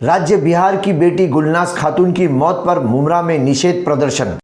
राज्य बिहार की बेटी गुलनाज खातून की मौत पर मुमरा में निषेध प्रदर्शन।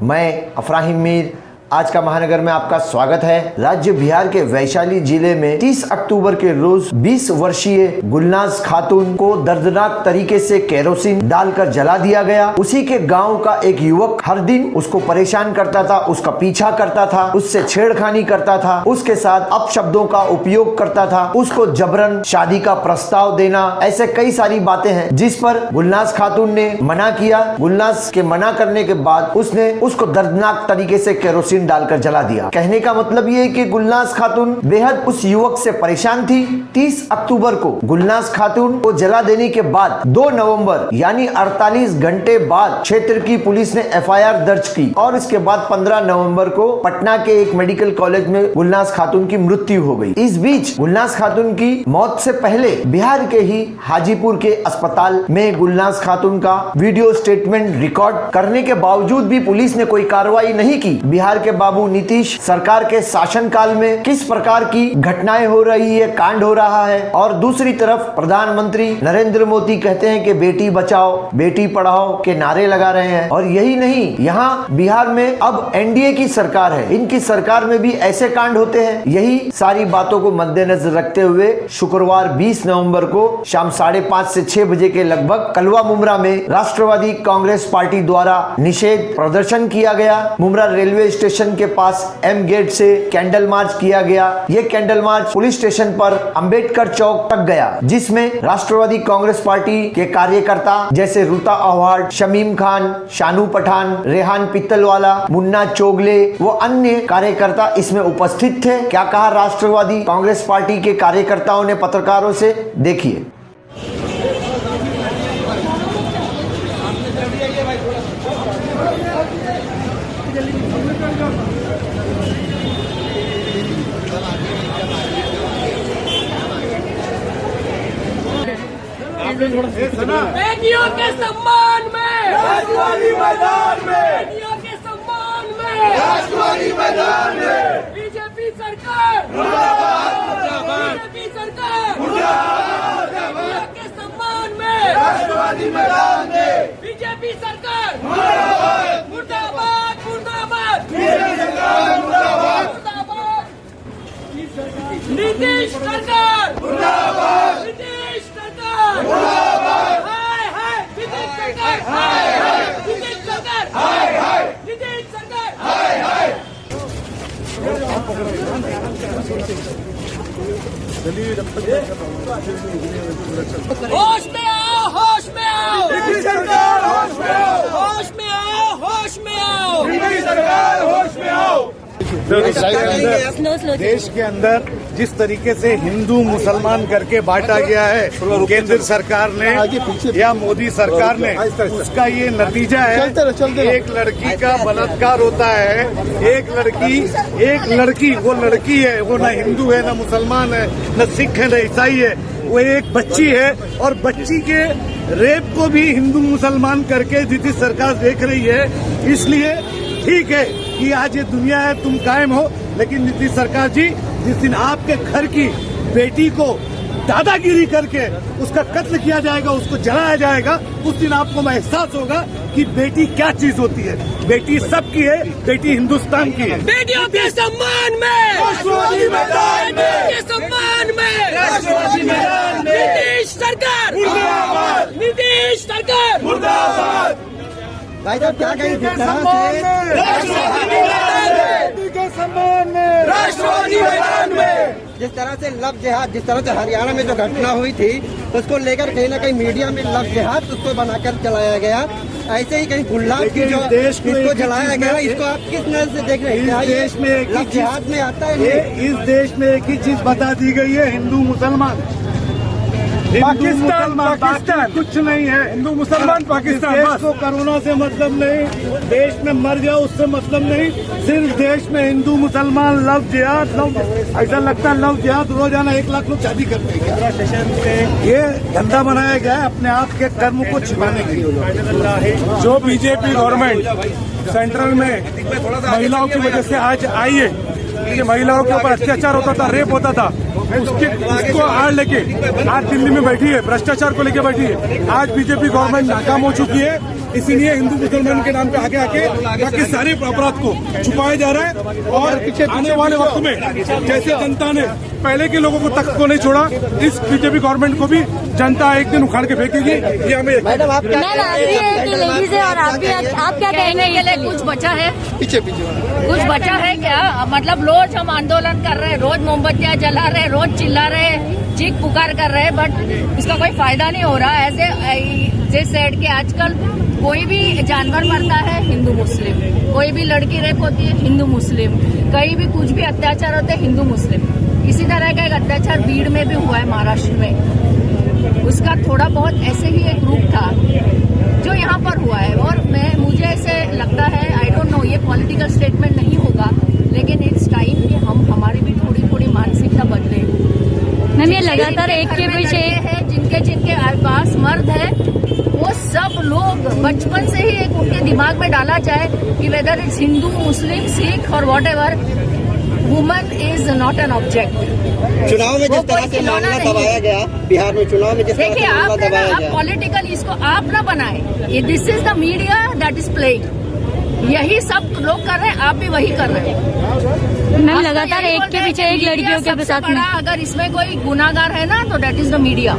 मैं अफराहिम मीर, आज का महानगर में आपका स्वागत है। राज्य बिहार के वैशाली जिले में 30 अक्टूबर के रोज 20 वर्षीय गुलनाज खातून को दर्दनाक तरीके से केरोसिन डालकर जला दिया गया। उसी के गांव का एक युवक हर दिन उसको परेशान करता था, उसका पीछा करता था, उससे छेड़खानी करता था, उसके साथ अपशब्दों का उपयोग करता था, उसको जबरन शादी का प्रस्ताव देना, ऐसे कई सारी बातें हैं जिस पर गुलनाज खातून ने मना किया। गुलनाज के मना करने के बाद उसने उसको दर्दनाक तरीके से केरोसिन डालकर जला दिया। कहने का मतलब ये है कि गुलनाज खातून बेहद उस युवक से परेशान थी। 30 अक्टूबर को गुलनाज खातून को जला देने के बाद 2 नवंबर यानी 48 घंटे बाद क्षेत्र की पुलिस ने FIR दर्ज की और इसके बाद 15 नवंबर को पटना के एक मेडिकल कॉलेज में गुलनाज खातून की मृत्यु हो गई। इस बीच गुलनाज खातून की मौत से पहले बिहार के ही हाजीपुर के अस्पताल में गुलनाज खातून का वीडियो स्टेटमेंट रिकॉर्ड करने के बावजूद भी पुलिस ने कोई कार्रवाई नहीं की। बिहार के बाबू नीतीश सरकार के शासनकाल में किस प्रकार की घटनाएं हो रही है, कांड हो रहा है, और दूसरी तरफ प्रधानमंत्री नरेंद्र मोदी कहते हैं कि बेटी बचाओ बेटी पढ़ाओ के नारे लगा रहे हैं। और यही नहीं, यहाँ बिहार में अब NDA की सरकार है, इनकी सरकार में भी ऐसे कांड होते हैं। यही सारी बातों को मद्देनजर रखते हुए शुक्रवार 20 नवंबर को शाम 5:30 से 6 बजे के लगभग कलवा मुमरा में राष्ट्रवादी कांग्रेस पार्टी द्वारा निषेध प्रदर्शन किया गया। मुमरा रेलवे स्टेशन के पास M गेट से कैंडल मार्च किया गया। ये कैंडल मार्च पुलिस स्टेशन पर अंबेडकर चौक तक गया, जिसमें राष्ट्रवादी कांग्रेस पार्टी के कार्यकर्ता जैसे रुता अवार्ड, शमीम खान, शानू पठान, रेहान पित्तलवाला, मुन्ना चोगले वो अन्य कार्यकर्ता इसमें उपस्थित थे। क्या कहा राष्ट्रवादी कांग्रेस पार्टी के कार्यकर्ताओं ने पत्रकारों से, देखिए। बेटियों के सम्मान में राष्ट्रवादी मैदान में, बेटियों के सम्मान में राष्ट्रवादी मैदान में, बीजेपी सरकार मुर्दाबाद, बीजेपी सरकार मुर्दाबाद, बेटियों के सम्मान में राष्ट्रवादी मैदान में, बीजेपी सरकार मुर्दाबाद, मुर्दाबाद मुर्दाबाद बीजेपी सरकार मुर्दाबाद, मुर्दाबाद नीतीश सरकार मुर्दाबाद, नीतीश सरकार मुर्दाबाद, हाय हाय नीतीश सरकार, हाय हाय नीतीश सरकार, हाय हाय, नीतीश सरकार, हाय हाय। होश में आओ, होश में आओ, बीजेपी सरकार होश में आओ, होश में आओ, होश में आओ। बीजेपी सरकार होश में आओ। देश के अंदर जिस तरीके से हिंदू मुसलमान करके बांटा गया है केंद्र सरकार ने या मोदी सरकार ने, उसका ये नतीजा है। एक लड़की का बलात्कार होता है, एक लड़की वो लड़की है, वो न हिंदू है, न मुसलमान है, न सिख है, न ईसाई है, वो एक बच्ची है। और बच्ची के रेप को भी हिंदू मुसलमान करके नीतीश सरकार देख रही है। इसलिए ठीक है कि आज ये दुनिया है, तुम कायम हो, लेकिन नीतीश सरकार जी, जिस दिन आपके घर की बेटी को दादागिरी करके उसका कत्ल किया जाएगा, उसको जलाया जाएगा, उस दिन आपको एहसास होगा कि बेटी क्या चीज होती है। बेटी सबकी है, बेटी हिंदुस्तान की है। बेटियों के सम्मान में राष्ट्रवादी मैदान में, बेटियों के सम्मान में राष्ट्रवादी मैदान में, नीतीश सरकार मुर्दाबाद, नीतीश सरकार मुर्दाबाद। भाई साहब क्या कहें राष्ट्रवादी मैदान में, जिस तरह से लव जिहाद, जिस तरह से हरियाणा में जो घटना हुई थी, उसको लेकर कहीं ना कहीं मीडिया में लव जिहाद उसको बनाकर चलाया गया। ऐसे ही कहीं गुलनाज की जो इसको जलाया गया, इसको आप किस नजर से देख रहे हैं? इस देश में एक लव जिहाद में आता है। इस देश में एक ही चीज बता दी गई है, हिंदू मुसलमान। पाकिस्तान कुछ नहीं है। हिंदू मुसलमान पाकिस्तान। देश को कोरोना से मतलब नहीं, देश में मर जाओ उससे मतलब नहीं, सिर्फ देश में हिंदू मुसलमान लव जिहाद, ऐसा लगता है लव जिहाद रोजाना 1 लाख लोग शादी करते हैं। ये धंधा बनाया गया है अपने आप के कर्म को छिपाने के लिए। जो बीजेपी गवर्नमेंट सेंट्रल में महिलाओं की वजह से आज आई है कि महिलाओं के ऊपर अत्याचार होता था, रेप होता था, उसको आड़ लेके आज दिल्ली में बैठी है, भ्रष्टाचार को लेके बैठी है। आज बीजेपी गवर्नमेंट नाकाम हो चुकी है, इसीलिए हिंदू मुसलमान के नाम पे आगे आके बाकी सारे अपराध को छुपाया जा रहा है। और आने वाले वक्त में जैसे जनता ने पहले के लोगों को तक को नहीं छोड़ा, इस बीजेपी गवर्नमेंट को भी जनता एक दिन उखाड़ के फेंकेगी। ये हमें मैडम आप क्या लेडीज है और आप क्या कहेंगे? के लिए कुछ बचा है? पीछे कुछ बचा है क्या? मतलब रोज हम आंदोलन कर रहे हैं, रोज मोमबत्तियां जला रहे हैं, रोज चिल्ला रहे हैं, चीख पुकार कर रहे हैं, बट इसका कोई फायदा नहीं हो रहा। ऐसे सेड के आजकल कोई भी जानवर मरता है हिंदू मुस्लिम, कोई भी लड़की रेप होती है हिंदू मुस्लिम, कहीं भी कुछ भी अत्याचार होते हैं हिंदू मुस्लिम। इसी तरह का एक अत्याचार भीड़ में भी हुआ है महाराष्ट्र में, उसका थोड़ा बहुत ऐसे ही एक रूप था जो यहाँ पर हुआ है। और मुझे ऐसे लगता है, आई डोंट नो, ये पॉलिटिकल स्टेटमेंट नहीं होगा, लेकिन इट्स टाइम कि हम हमारी भी थोड़ी मानसिकता बदले। मैम ये लगातार एक के पीछे है, जिनके पास मर्द है वो सब लोग बचपन से ही एक उनके दिमाग में डाला जाए कि वेदर इट्स हिंदू मुस्लिम सिख और whatever, woman is not an object. चुनाव में जिस तरह से मामला दबाया गया, बिहार में चुनाव में जिस तरह से मामला दबाया गया, पॉलिटिकल इसको आप ना बनाए, this is the media that is playing. यही सब लोग कर रहे हैं, आप भी वही कर रहे हैं। मैम लगातार एक के पीछे एक लड़कियों के साथ में, अगर इसमें कोई गुनाहगार है ना तो that is the media.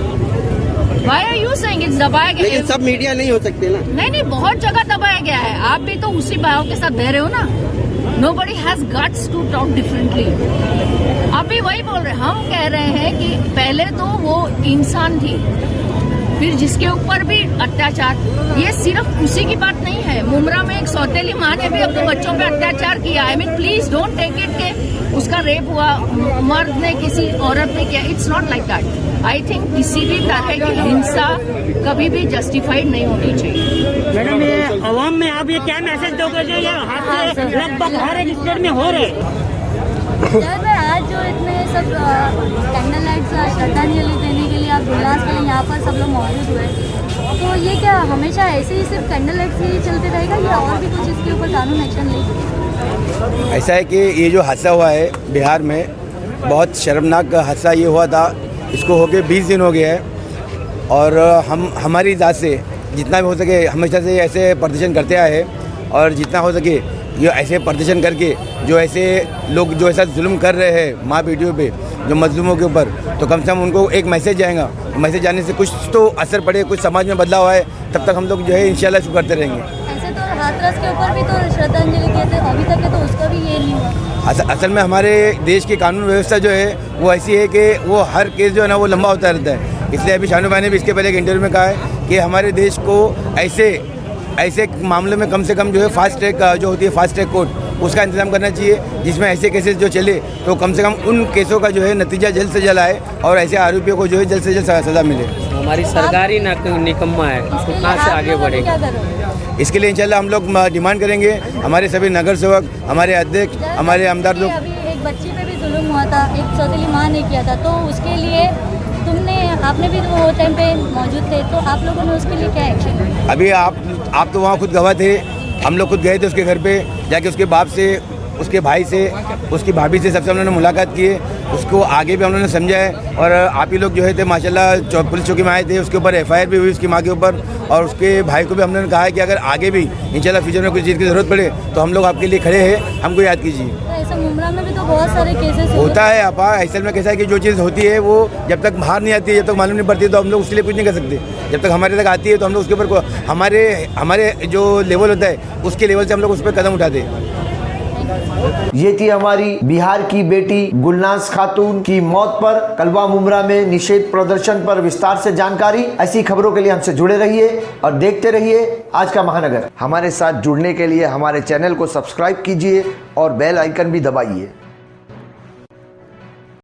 Why are you saying it's दबाया गया? लेकिन सब मीडिया नहीं हो सकते ना। नहीं, बहुत जगह दबाया गया है। आप भी तो उसी भाव के साथ बह रहे हो ना। Nobody has guts to talk differently. आप भी वही बोल रहे हैं। हम कह रहे हैं कि पहले तो वो इंसान थी, फिर जिसके ऊपर भी अत्याचार, ये सिर्फ उसी की बात नहीं है। मुमरा में एक सौतेली माँ ने भी अपने बच्चों पे अत्याचार किया। I mean please don't take it के उसका रेप हुआ, मर्द ने किसी औरत ने किया। It's not like that. I think किसी भी तरह की हिंसा कभी भी जस्टिफाइड नहीं होनी चाहिए। मैडम ये अवाम में आप ये क्या मैसेज दोगे जो ये हादसे लगभग हर एक स्टेट में हो रहे? सर आज जो इतने सब कैंडल लाइट्स श्रद्धांजलि देने के लिए आप गुलनाज के लिए यहाँ पर सब लोग मौजूद हुए, तो ये क्या हमेशा ऐसे ही सिर्फ कैंडल लाइट्स ही चलते रहेगा या और भी कुछ इसके ऊपर कानून एक्शन लेंगे? ऐसा है कि ये जो हादसा हुआ है बिहार में, बहुत शर्मनाक हादसा ये हुआ था। इसको हो गए 20 दिन हो गए हैं और हम हमारी जात से जितना भी हो सके हमेशा से ऐसे प्रदर्शन करते आए हैं और जितना हो सके ये ऐसे प्रदर्शन करके जो ऐसे लोग जो ऐसा जुल्म कर रहे हैं माँ बेटियों पे, जो मजलूमों के ऊपर, तो कम से कम उनको एक मैसेज जाएगा। मैसेज जाने से कुछ तो असर पड़े, कुछ समाज में बदलाव आए, तब तक हम लोग जो है इंशाल्लाह इसको करते रहेंगे। ऐसे तो हाथरस के ऊपर भी तो श्रद्धांजलि किए थे, अभी तक है तो उसका भी ये नहीं हुआ। असल में हमारे देश की कानून व्यवस्था जो है वो ऐसी है कि वो हर केस जो है ना वो लंबा होता रहता है। इसलिए अभी शानू भाई ने भी इसके पहले एक इंटरव्यू में कहा है कि हमारे देश को ऐसे मामले में कम से कम जो है फास्ट ट्रैक जो होती है फास्ट ट्रैक कोर्ट, उसका इंतजाम करना चाहिए, जिसमें ऐसे केसेस जो चले तो कम से कम उन केसों का जो है नतीजा जल्द से जल्द आए और ऐसे आरोपियों को जो है जल्द से जल्द सज़ा मिले। हमारी सरकार ही निकम्मा है, उसको कहाँ से आगे बढ़ेगा? इसके लिए इंशाल्लाह हम लोग डिमांड करेंगे, हमारे सभी नगर सेवक, हमारे अध्यक्ष, हमारे आमदार लोग। अभी एक बच्ची पे भी जुल्म हुआ था, एक सौतेली माँ ने किया था, तो उसके लिए आपने भी तो वो टाइम पे मौजूद थे, तो आप लोगों ने उसके लिए क्या एक्शन लिया? अभी आप तो वहाँ खुद गवाह थे, हम लोग खुद गए थे उसके घर पे जाके, उसके बाप से, उसके भाई से, उसकी भाभी से सबसे हम लोगों ने मुलाकात की है, उसको आगे भी हम लोगों ने समझा है। और आप ही लोग जो है थे माशाल्लाह पुलिस चौकी में आए थे, उसके ऊपर FIR भी हुई उसकी माँ के ऊपर, और उसके भाई को भी हमने कहा है कि अगर आगे भी इंशाल्लाह फ्यूचर में कुछ चीज़ की ज़रूरत पड़े तो हम लोग आपके लिए खड़े हैं, हमको याद कीजिए। तो ऐसा मुमरा में भी तो बहुत सारे केसेस होता है आपा, असल में कैसा है कि जो चीज़ होती है वो जब तक बाहर नहीं आती है, जब तक मालूम नहीं पड़ती है, तो हम लोग उसके लिए कुछ नहीं कर सकते। जब तक हमारे तक आती है तो हम लोग उसके ऊपर हमारे जो लेवल होता है उसके लेवल से हम लोग उस पर कदम उठाते हैं। ये थी हमारी बिहार की बेटी गुलनाज खातून की मौत पर कलवा मुमरा में निषेध प्रदर्शन पर विस्तार से जानकारी। ऐसी खबरों के लिए हमसे जुड़े रहिए और देखते रहिए आज का महानगर। हमारे साथ जुड़ने के लिए हमारे चैनल को सब्सक्राइब कीजिए और बेल आइकन भी दबाइए।